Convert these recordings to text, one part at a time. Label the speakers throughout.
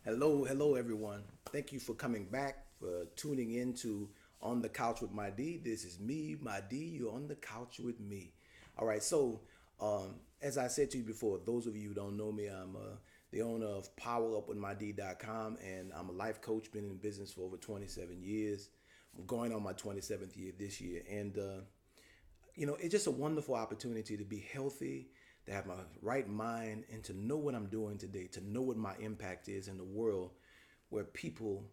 Speaker 1: Hello, everyone. Thank you for coming back, for tuning in to On the Couch with Mahdi. This is me, Mahdi. You're on the couch with me. All right, as I said to you before, those of you who don't know me, I'm the owner of PowerUpWithMahdi.com, and I'm a life coach, been in business for over 27 years. I'm going on my 27th year this year. It's just a wonderful opportunity to be healthy, to have my right mind, and to know what I'm doing today, to know what my impact is in the world where people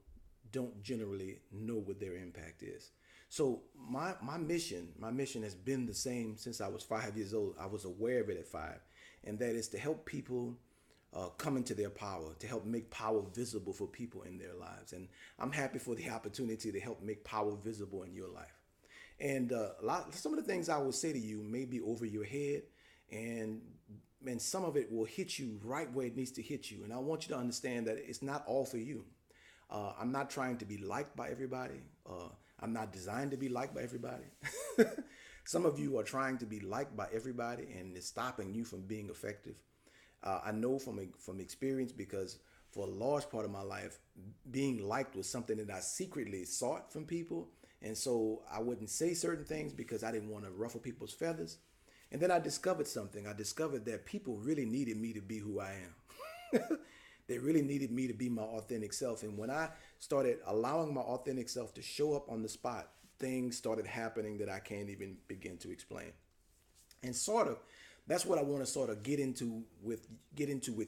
Speaker 1: don't generally know what their impact is. So my mission has been the same since I was 5 years old. I was aware of it at five, and that is to help people come into their power, to help make power visible for people in their lives. And I'm happy for the opportunity to help make power visible in your life. And some of the things I will say to you may be over your head, and and some of it will hit you right where it needs to hit you. And I want you to understand that it's not all for you. I'm not trying to be liked by everybody. I'm not designed to be liked by everybody. Some of you are trying to be liked by everybody, and it's stopping you from being effective. I know from experience, because for a large part of my life, being liked was something that I secretly sought from people, and so I wouldn't say certain things because I didn't want to ruffle people's feathers. And then I discovered something. I discovered that people really needed me to be who I am. They really needed me to be my authentic self. And when I started allowing my authentic self to show up on the spot, things started happening that I can't even begin to explain. And that's what I want to sort of get into with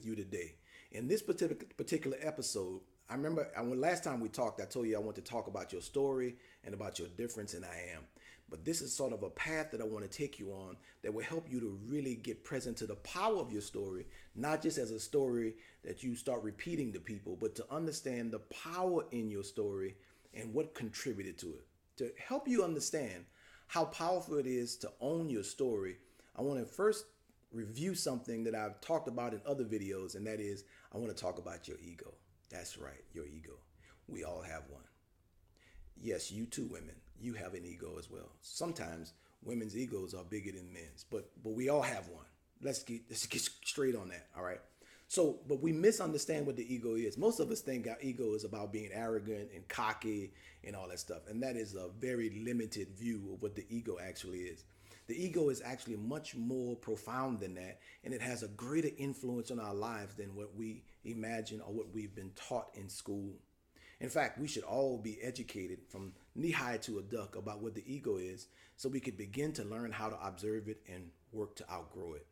Speaker 1: you today. In this particular episode, I remember when last time we talked, I told you I want to talk about your story and about your difference, and I am. But this is sort of a path that I want to take you on that will help you to really get present to the power of your story, not just as a story that you start repeating to people, but to understand the power in your story and what contributed to it. To help you understand how powerful it is to own your story, I want to first review something that I've talked about in other videos, and that is I want to talk about your ego. That's right, your ego. We all have one. Yes, you too, women. You have an ego as well. Sometimes women's egos are bigger than men's, but we all have one. Let's get straight on that. All right. So, but we misunderstand what the ego is. Most of us think our ego is about being arrogant and cocky and all that stuff, and that is a very limited view of what the ego actually is. The ego is actually much more profound than that, and it has a greater influence on our lives than what we imagine or what we've been taught in school. In fact, we should all be educated from knee high to a duck about what the ego is so we could begin to learn how to observe it and work to outgrow it.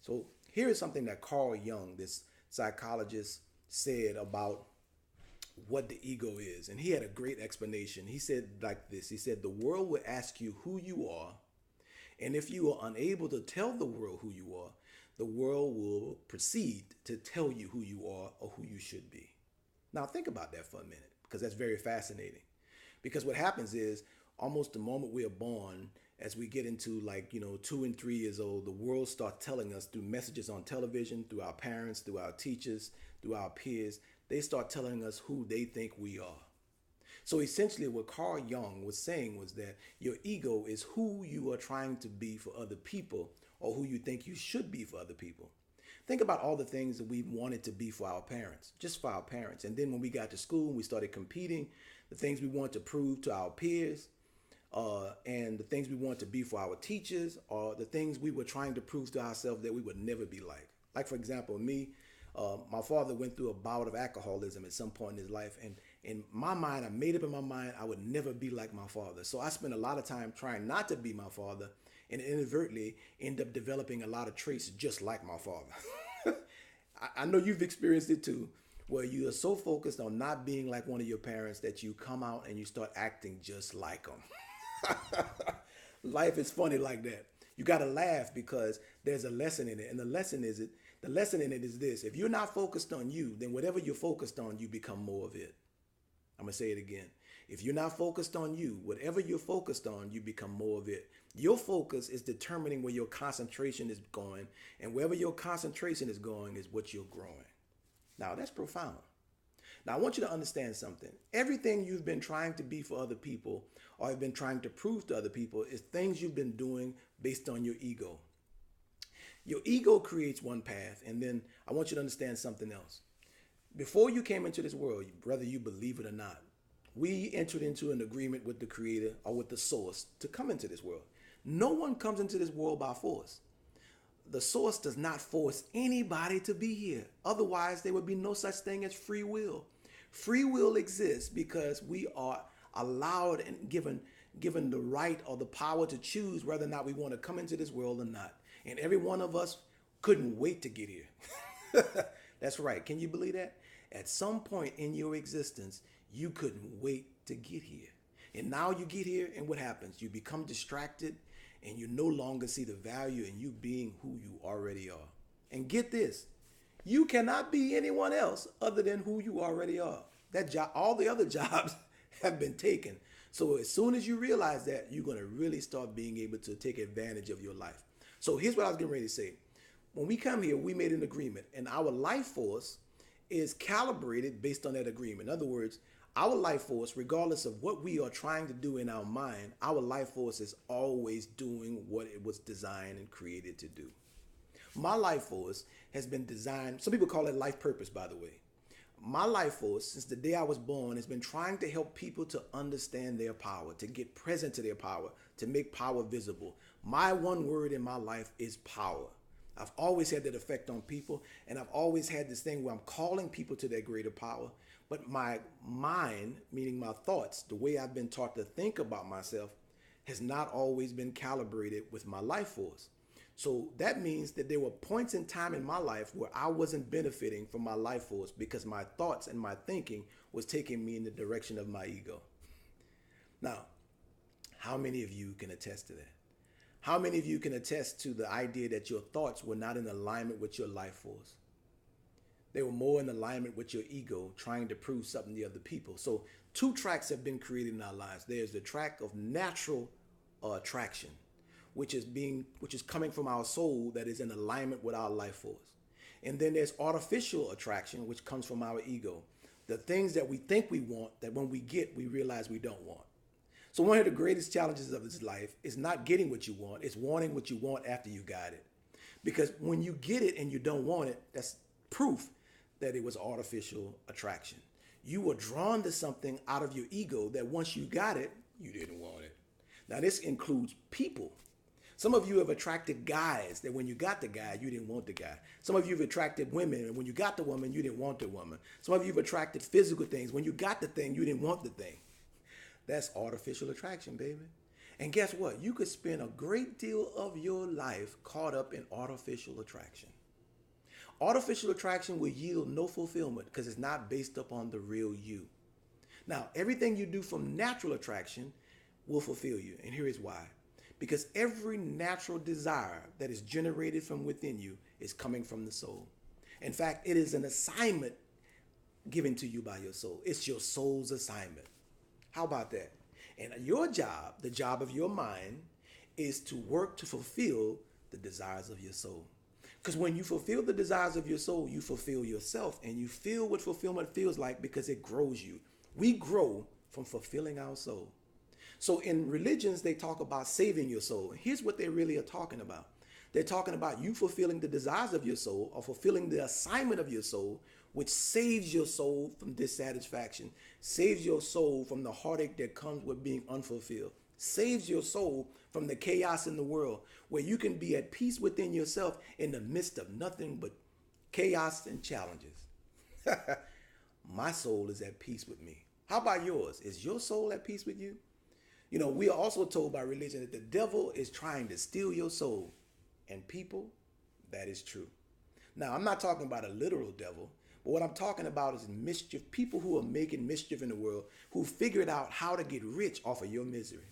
Speaker 1: So here is something that Carl Jung, this psychologist, said about what the ego is. And he had a great explanation. He said like this. He said, the world will ask you who you are. And if you are unable to tell the world who you are, the world will proceed to tell you who you are or who you should be. Now think about that for a minute, because that's very fascinating. Because what happens is almost the moment we are born, as we get into 2 and 3 years old, the world starts telling us through messages on television, through our parents, through our teachers, through our peers, they start telling us who they think we are. So essentially what Carl Jung was saying was that your ego is who you are trying to be for other people, or who you think you should be for other people. Think about all the things that we wanted to be for our parents, just for our parents. And then when we got to school, we started competing, the things we want to prove to our peers, and the things we want to be for our teachers, or the things we were trying to prove to ourselves that we would never be like. Like, for example, me, my father went through a bout of alcoholism at some point in his life. And in my mind, I made up in my mind I would never be like my father. So I spent a lot of time trying not to be my father, and inadvertently end up developing a lot of traits just like my father. I know you've experienced it too, where you are so focused on not being like one of your parents that you come out and you start acting just like them. Life is funny like that. You got to laugh because there's a lesson in it. And the lesson in it is this: if you're not focused on you, then whatever you're focused on, you become more of it. I'm going to say it again. If you're not focused on you, whatever you're focused on, you become more of it. Your focus is determining where your concentration is going, and wherever your concentration is going is what you're growing. Now, that's profound. Now, I want you to understand something. Everything you've been trying to be for other people, or have been trying to prove to other people, is things you've been doing based on your ego. Your ego creates one path, and then I want you to understand something else. Before you came into this world, whether you believe it or not, we entered into an agreement with the creator or with the source to come into this world. No one comes into this world by force. The source does not force anybody to be here. Otherwise, there would be no such thing as free will. Free will exists because we are allowed and given the right or the power to choose whether or not we want to come into this world or not. And every one of us couldn't wait to get here. That's right. Can you believe that? At some point in your existence, you couldn't wait to get here. And now you get here, and what happens? You become distracted, and you no longer see the value in you being who you already are. And get this, you cannot be anyone else other than who you already are. That job, all the other jobs have been taken. So as soon as you realize that, you're going to really start being able to take advantage of your life. So here's what I was getting ready to say. When we come here, we made an agreement, and our life force is calibrated based on that agreement. In other words, our life force, regardless of what we are trying to do in our mind, our life force is always doing what it was designed and created to do. My life force has been designed, some people call it life purpose, by the way. My life force, since the day I was born, has been trying to help people to understand their power, to get present to their power, to make power visible. My one word in my life is power. I've always had that effect on people, and I've always had this thing where I'm calling people to that greater power. But my mind, meaning my thoughts, the way I've been taught to think about myself, has not always been calibrated with my life force. So that means that there were points in time in my life where I wasn't benefiting from my life force because my thoughts and my thinking was taking me in the direction of my ego. Now, how many of you can attest to that? How many of you can attest to the idea that your thoughts were not in alignment with your life force? They were more in alignment with your ego, trying to prove something to other people. So two tracks have been created in our lives. There's the track of natural attraction, which is coming from our soul, that is in alignment with our life force. And then there's artificial attraction, which comes from our ego. The things that we think we want, that when we get, we realize we don't want. So one of the greatest challenges of this life is not getting what you want, it's wanting what you want after you got it. Because when you get it and you don't want it, that's proof that it was artificial attraction. You were drawn to something out of your ego that once you got it, you didn't want it. Now this includes people. Some of you have attracted guys that when you got the guy, you didn't want the guy. Some of you have attracted women, and when you got the woman, you didn't want the woman. Some of you have attracted physical things. When you got the thing, you didn't want the thing. That's artificial attraction, baby. And guess what? You could spend a great deal of your life caught up in artificial attraction. Artificial attraction will yield no fulfillment because it's not based upon the real you. Now, everything you do from natural attraction will fulfill you. And here is why. Because every natural desire that is generated from within you is coming from the soul. In fact, it is an assignment given to you by your soul. It's your soul's assignment. How about that? And your job, the job of your mind, is to work to fulfill the desires of your soul. Because when you fulfill the desires of your soul, you fulfill yourself, and you feel what fulfillment feels like because it grows you. We grow from fulfilling our soul. So in religions, they talk about saving your soul. Here's what they really are talking about. They're talking about you fulfilling the desires of your soul or fulfilling the assignment of your soul, which saves your soul from dissatisfaction, saves your soul from the heartache that comes with being unfulfilled, saves your soul from the chaos in the world, where you can be at peace within yourself in the midst of nothing but chaos and challenges. My soul is at peace with me. How about yours? Is your soul at peace with you? You know, we are also told by religion that the devil is trying to steal your soul. And people, that is true. Now, I'm not talking about a literal devil, but what I'm talking about is mischief. People who are making mischief in the world, who figured out how to get rich off of your misery.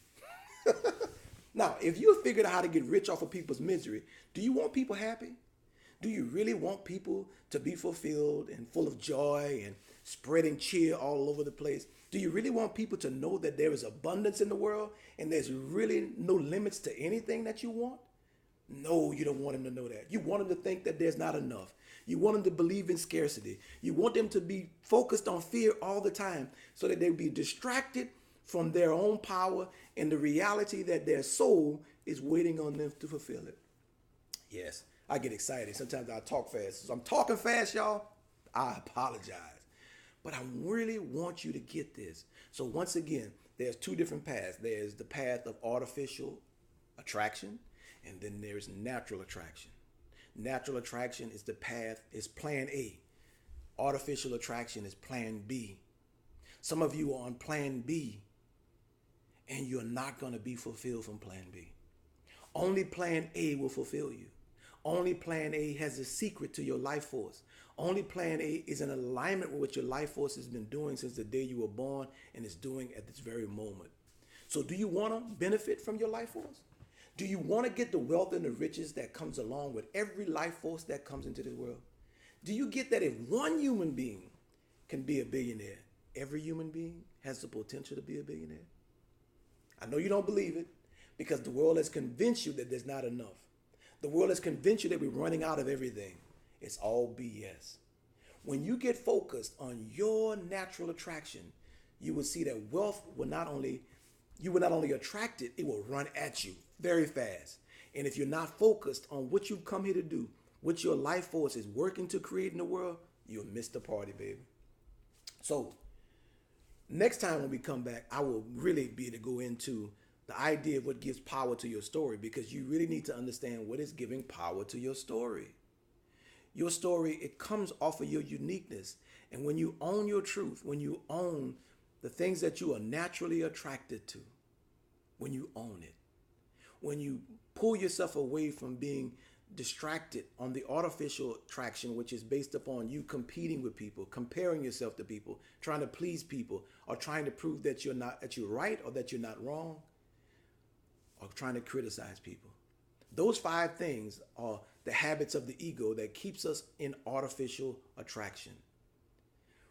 Speaker 1: Now, if you figured out how to get rich off of people's misery, do you want people happy? Do you really want people to be fulfilled and full of joy and spreading cheer all over the place? Do you really want people to know that there is abundance in the world and there's really no limits to anything that you want? No, you don't want them to know that. You want them to think that there's not enough. You want them to believe in scarcity. You want them to be focused on fear all the time so that they'll be distracted from their own power and the reality that their soul is waiting on them to fulfill it. Yes, I get excited. Sometimes I talk fast. So I'm talking fast, y'all. I apologize. But I really want you to get this. So once again, there's two different paths. There's the path of artificial attraction, and then there's natural attraction. Natural attraction is the path, is plan A. Artificial attraction is plan B. Some of you are on plan B, and you're not going to be fulfilled from plan B. Only plan A will fulfill you. Only plan A has a secret to your life force. Only plan A is in alignment with what your life force has been doing since the day you were born and is doing at this very moment. So do you want to benefit from your life force? Do you want to get the wealth and the riches that comes along with every life force that comes into this world? Do you get that if one human being can be a billionaire, every human being has the potential to be a billionaire? I know you don't believe it because the world has convinced you that there's not enough. The world has convinced you that we're running out of everything. It's all BS. When you get focused on your natural attraction, you will see that wealth will not only attract it, it will run at you very fast. And if you're not focused on what you've come here to do, what your life force is working to create in the world, you'll miss the party, baby. So next time when we come back, I will really be able to go into the idea of what gives power to your story, because you really need to understand what is giving power to your story. Your story, it comes off of your uniqueness. And when you own your truth, when you own the things that you are naturally attracted to, when you own it, when you pull yourself away from being distracted on the artificial attraction, which is based upon you competing with people, comparing yourself to people, trying to please people, or trying to prove that you're right or that you're not wrong, or trying to criticize people. Those 5 things are the habits of the ego that keeps us in artificial attraction.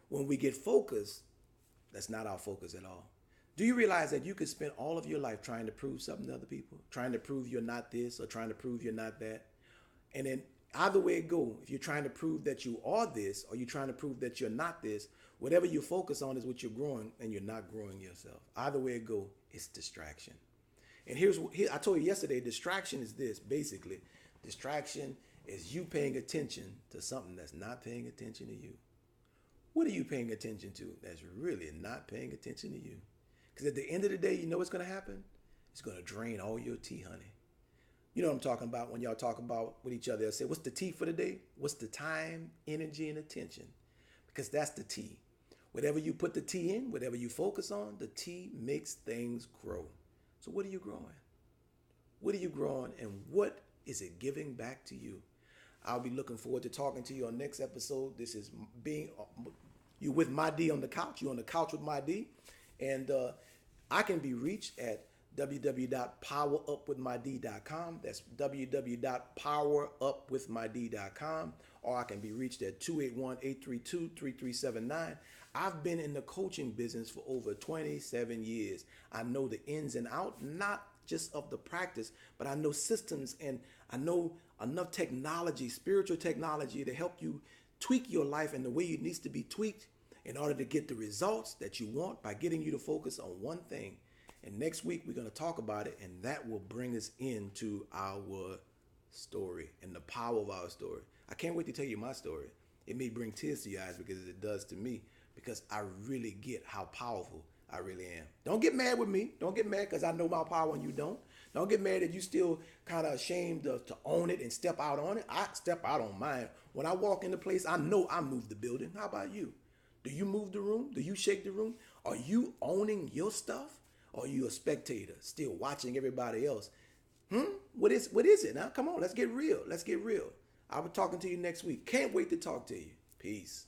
Speaker 1: When we get focused, that's not our focus at all. Do you realize that you could spend all of your life trying to prove something to other people, trying to prove you're not this or trying to prove you're not that? And then either way it go, if you're trying to prove that you are this or you're trying to prove that you're not this, whatever you focus on is what you're growing, and you're not growing yourself. Either way it go, it's distraction. And here I told you yesterday, distraction is this, basically. Distraction is you paying attention to something that's not paying attention to you. What are you paying attention to that's really not paying attention to you? Because at the end of the day, you know what's going to happen? It's going to drain all your tea, honey. You know what I'm talking about when y'all talk about with each other. I say, what's the tea for the day? What's the time, energy, and attention? Because that's the tea. Whatever you put the tea in, whatever you focus on, the tea makes things grow. So what are you growing? What are you growing, and what is it giving back to you? I'll be looking forward to talking to you on next episode. This is you with Mahdi on the couch. You're on the couch with Mahdi. And I can be reached at www.powerupwithmahdi.com. That's www.powerupwithmahdi.com. Or I can be reached at 281-832-3379. I've been in the coaching business for over 27 years. I know the ins and outs, not just of the practice, but I know systems, and I know enough technology, spiritual technology, to help you tweak your life in the way it needs to be tweaked in order to get the results that you want by getting you to focus on one thing. And next week, we're going to talk about it, and that will bring us into our story and the power of our story. I can't wait to tell you my story. It may bring tears to your eyes because it does to me, because I really get how powerful I really am. Don't get mad with me. Don't get mad because I know my power and you don't. Don't get mad that you still kind of ashamed to own it and step out on it. I step out on mine. When I walk into place, I know I move the building. How about you? Do you move the room? Do you shake the room? Are you owning your stuff? Or are you a spectator still watching everybody else? What is it now? Come on, let's get real. Let's get real. I'll be talking to you next week. Can't wait to talk to you. Peace.